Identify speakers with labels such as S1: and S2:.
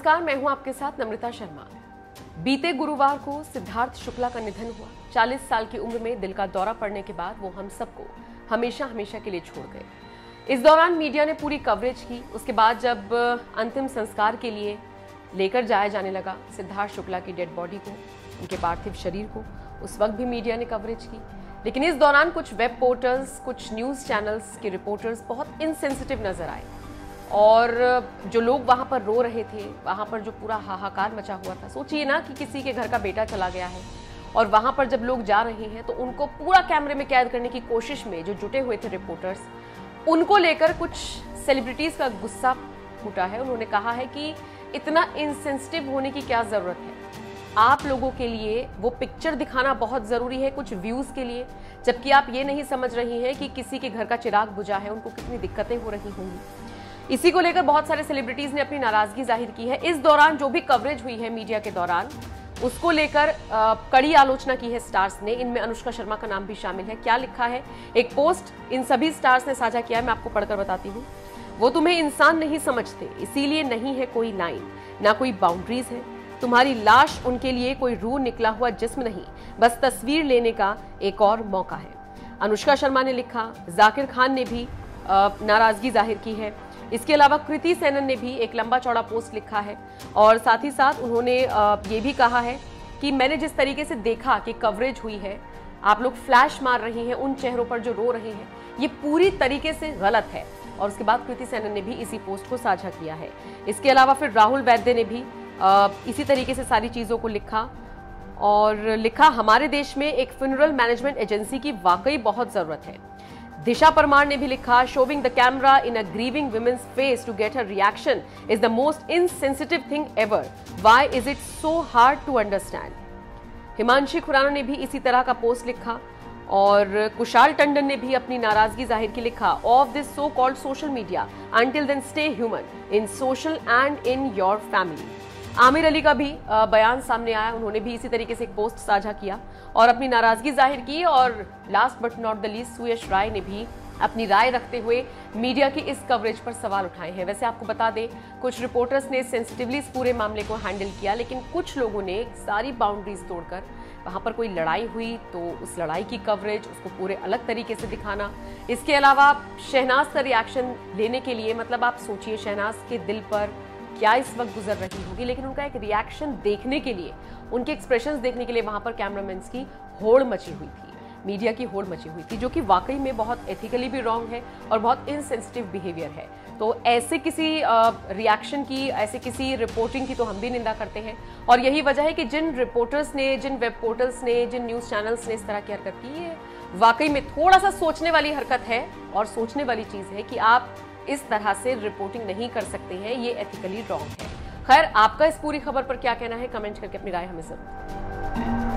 S1: नमस्कार, मैं हूं आपके साथ नम्रता शर्मा। बीते गुरुवार को सिद्धार्थ शुक्ला का निधन हुआ। 40 साल की उम्र में दिल का दौरा पड़ने के बाद वो हम सबको हमेशा हमेशा के लिए छोड़ गए। इस दौरान मीडिया ने पूरी कवरेज की। उसके बाद जब अंतिम संस्कार के लिए लेकर जाया जाने लगा सिद्धार्थ शुक्ला की डेड बॉडी को, उनके पार्थिव शरीर को, उस वक्त भी मीडिया ने कवरेज की। लेकिन इस दौरान कुछ वेब पोर्टल्स, कुछ न्यूज़ चैनल्स के रिपोर्टर्स बहुत इनसेंसिटिव नजर आए और जो लोग वहां पर रो रहे थे, वहां पर जो पूरा हाहाकार मचा हुआ था। सोचिए ना कि किसी के घर का बेटा चला गया है और वहां पर जब लोग जा रहे हैं तो उनको पूरा कैमरे में कैद करने की कोशिश में जो जुटे हुए थे रिपोर्टर्स, उनको लेकर कुछ सेलिब्रिटीज का गुस्सा फूटा है। उन्होंने कहा है कि इतना इनसेंसिटिव होने की क्या जरूरत है, आप लोगों के लिए वो पिक्चर दिखाना बहुत जरूरी है कुछ व्यूज के लिए, जबकि आप ये नहीं समझ रही हैं कि किसी के घर का चिराग बुझा है, उनको कितनी दिक्कतें हो रही होंगी। इसी को लेकर बहुत सारे सेलिब्रिटीज ने अपनी नाराजगी जाहिर की है। इस दौरान जो भी कवरेज हुई है मीडिया के दौरान, उसको लेकर कड़ी आलोचना की है स्टार्स ने। इनमें अनुष्का शर्मा का नाम भी शामिल है। क्या लिखा है, एक पोस्ट इन सभी स्टार्स ने साझा किया है, मैं आपको पढ़कर बताती हूँ। वो तुम्हें इंसान नहीं समझते, इसीलिए नहीं है कोई लाइन, ना कोई बाउंड्रीज है। तुम्हारी लाश उनके लिए कोई रूह निकला हुआ जिस्म नहीं, बस तस्वीर लेने का एक और मौका है। अनुष्का शर्मा ने लिखा। जाकिर खान ने भी नाराजगी जाहिर की है। इसके अलावा कृति सेनन ने भी एक लंबा चौड़ा पोस्ट लिखा है और साथ ही साथ उन्होंने ये भी कहा है कि मैंने जिस तरीके से देखा कि कवरेज हुई है, आप लोग फ्लैश मार रही हैं उन चेहरों पर जो रो रहे हैं, ये पूरी तरीके से गलत है। और उसके बाद कृति सेनन ने भी इसी पोस्ट को साझा किया है। इसके अलावा फिर राहुल वैद्य ने भी इसी तरीके से सारी चीजों को लिखा और लिखा, हमारे देश में एक फ्यूनरल मैनेजमेंट एजेंसी की वाकई बहुत जरूरत है। दिशा परमार ने भी लिखा, showing the camera in a grieving women's face to get her reaction is the most insensitive thing ever, why is it so hard to understand. Himanshi Khurana ने भी इसी तरह का पोस्ट लिखा और कुशाल टंडन ने भी अपनी नाराजगी जाहिर की। लिखा, of this so called social media, until then stay human in social and in your family. Aamir Ali का भी बयान सामने आया। उन्होंने भी इसी तरीके से एक पोस्ट साझा किया और अपनी नाराजगी जाहिर की। और last but not the least Suyash Rai ने भी अपनी राय रखते हुए मीडिया की इस कवरेज पर सवाल उठाए हैं। वैसे आपको बता दें, कुछ रिपोर्टर्स ने सेंसिटिवली इस पूरे मामले को हैंडल किया, लेकिन कुछ लोगों ने सारी बाउंड्रीज तोड़कर, वहां पर कोई लड़ाई हुई तो उस लड़ाई की कवरेज, उसको पूरे अलग तरीके से दिखाना। इसके अलावा शहनाज का रिएक्शन लेने के लिए, मतलब आप सोचिए शहनाज के दिल पर क्या इस वक्त गुजर रही होगी, लेकिन उनका एक रिएक्शन देखने के लिए, उनके एक्सप्रेशंस देखने के लिए वहां पर कैमरामैन्स की होड़ मची हुई थी, मीडिया की होड़ मची हुई थी, जो कि वाकई में बहुत एथिकली भी रॉन्ग है और बहुत इनसेंसिटिव बिहेवियर है। तो ऐसे किसी रिएक्शन की, ऐसे किसी रिपोर्टिंग की तो हम भी निंदा करते हैं। और यही वजह है कि जिन रिपोर्टर्स ने, जिन वेब पोर्टल्स ने, जिन न्यूज़ चैनल्स ने इस तरह की हरकत की, ये वाकई में थोड़ा सा सोचने वाली हरकत है और सोचने वाली चीज़ है कि आप इस तरह से रिपोर्टिंग नहीं कर सकते हैं, ये एथिकली रॉन्ग है। खैर, आपका इस पूरी खबर पर क्या कहना है, कमेंट करके अपनी राय हमें जरूर।